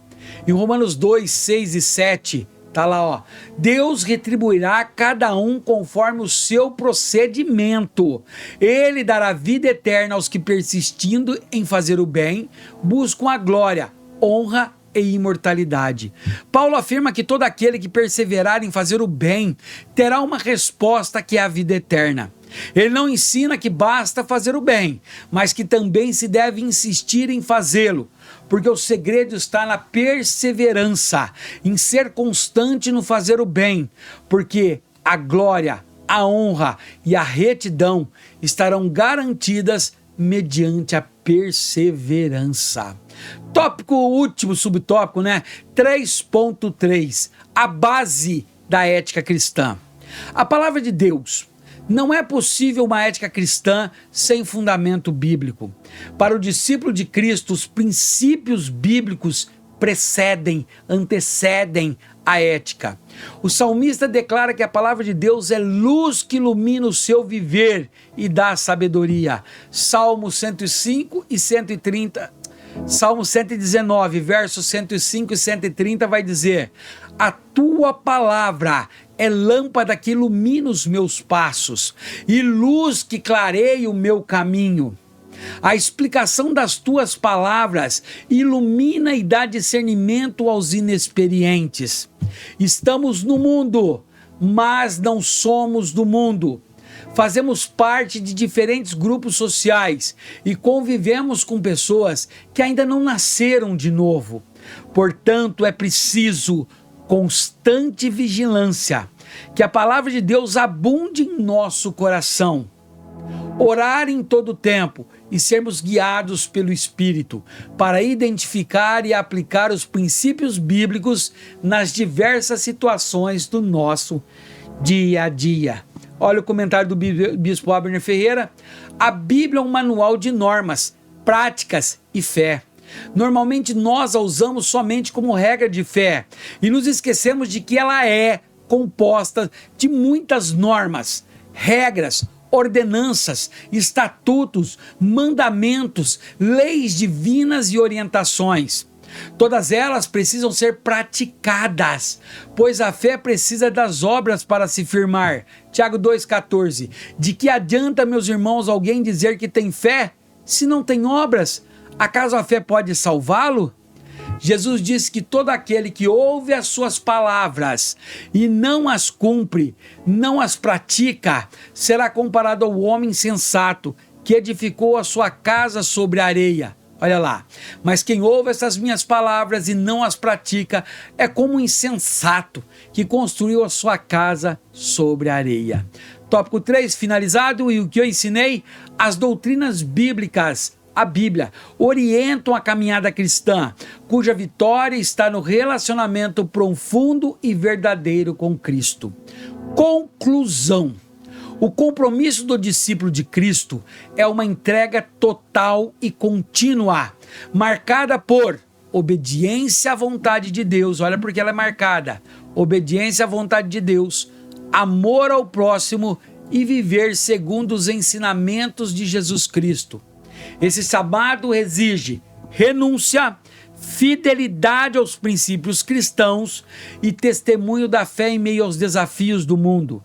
Em Romanos 2, 6 e 7, Tá lá, ó. Deus retribuirá cada um conforme o seu procedimento. Ele dará vida eterna aos que, persistindo em fazer o bem, buscam a glória, honra e imortalidade. Paulo afirma que todo aquele que perseverar em fazer o bem terá uma resposta, que é a vida eterna. Ele não ensina que basta fazer o bem, mas que também se deve insistir em fazê-lo, porque o segredo está na perseverança, em ser constante no fazer o bem, porque a glória, a honra e a retidão estarão garantidas mediante a perseverança. Tópico último, subtópico, 3.3, a base da ética cristã. A palavra de Deus. Não é possível uma ética cristã sem fundamento bíblico. Para o discípulo de Cristo, os princípios bíblicos antecedem a ética. O salmista declara que a palavra de Deus é luz que ilumina o seu viver e dá sabedoria. Salmo 105 e 130. Salmo 119, versos 105 e 130 vai dizer: a tua palavra é lâmpada que ilumina os meus passos e luz que clareia o meu caminho. A explicação das tuas palavras ilumina e dá discernimento aos inexperientes. Estamos no mundo, mas não somos do mundo. Fazemos parte de diferentes grupos sociais e convivemos com pessoas que ainda não nasceram de novo. Portanto, é preciso constante vigilância, que a palavra de Deus abunde em nosso coração. Orar em todo tempo e sermos guiados pelo Espírito para identificar e aplicar os princípios bíblicos nas diversas situações do nosso dia a dia. Olha o comentário do bispo Abner Ferreira. A Bíblia é um manual de normas, práticas e fé. Normalmente nós a usamos somente como regra de fé e nos esquecemos de que ela é composta de muitas normas, regras, ordenanças, estatutos, mandamentos, leis divinas e orientações. Todas elas precisam ser praticadas, pois a fé precisa das obras para se firmar. Tiago 2,14. De que adianta, meus irmãos, alguém dizer que tem fé, se não tem obras? Acaso a fé pode salvá-lo? Jesus disse que todo aquele que ouve as suas palavras e não as cumpre, não as pratica, será comparado ao homem insensato que edificou a sua casa sobre a areia. Olha lá, mas quem ouve essas minhas palavras e não as pratica é como um insensato que construiu a sua casa sobre a areia. Tópico 3, finalizado, e o que eu ensinei? As doutrinas bíblicas, a Bíblia, orientam a caminhada cristã, cuja vitória está no relacionamento profundo e verdadeiro com Cristo. Conclusão. O compromisso do discípulo de Cristo é uma entrega total e contínua, marcada por obediência à vontade de Deus. Olha porque ela é marcada. Obediência à vontade de Deus, amor ao próximo e viver segundo os ensinamentos de Jesus Cristo. Esse chamado exige renúncia, fidelidade aos princípios cristãos e testemunho da fé em meio aos desafios do mundo.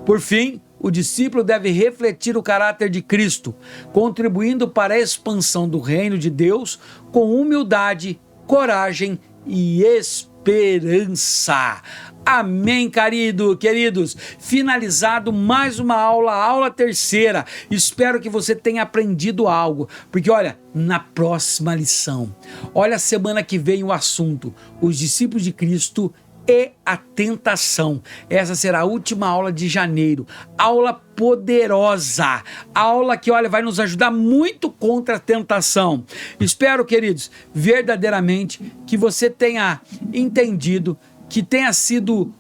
Por fim, o discípulo deve refletir o caráter de Cristo, contribuindo para a expansão do reino de Deus com humildade, coragem e esperança. Amém, queridos. Finalizado mais uma aula, aula terceira. Espero que você tenha aprendido algo, porque olha, na próxima lição, olha a semana que vem o assunto, os discípulos de Cristo e a tentação. Essa será a última aula de janeiro, aula poderosa, aula que olha, vai nos ajudar muito contra a tentação. Espero, queridos, verdadeiramente que você tenha entendido, que tenha sido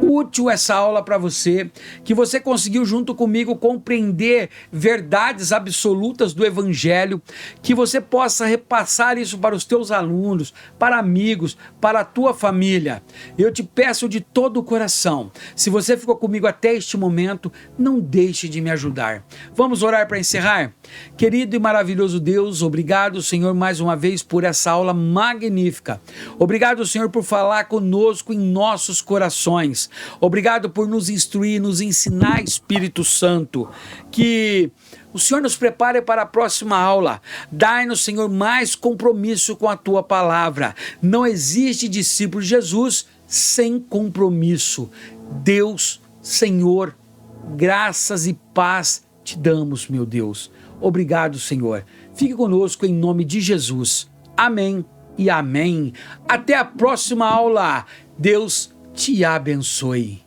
útil essa aula para você, que você conseguiu junto comigo compreender verdades absolutas do Evangelho, que você possa repassar isso para os teus alunos, para amigos, para a tua família. Eu te peço de todo o coração, se você ficou comigo até este momento, não deixe de me ajudar. Vamos orar para encerrar? Querido e maravilhoso Deus, obrigado, Senhor, mais uma vez por essa aula magnífica. Obrigado, Senhor, por falar conosco em nossos corações. Obrigado por nos instruir, nos ensinar, Espírito Santo, que o Senhor nos prepare para a próxima aula. Dai-nos, Senhor, mais compromisso com a tua palavra. Não existe discípulo de Jesus sem compromisso. Deus, Senhor, graças e paz te damos, meu Deus. Obrigado, Senhor. Fique conosco em nome de Jesus. Amém e amém. Até a próxima aula. Deus te abençoe.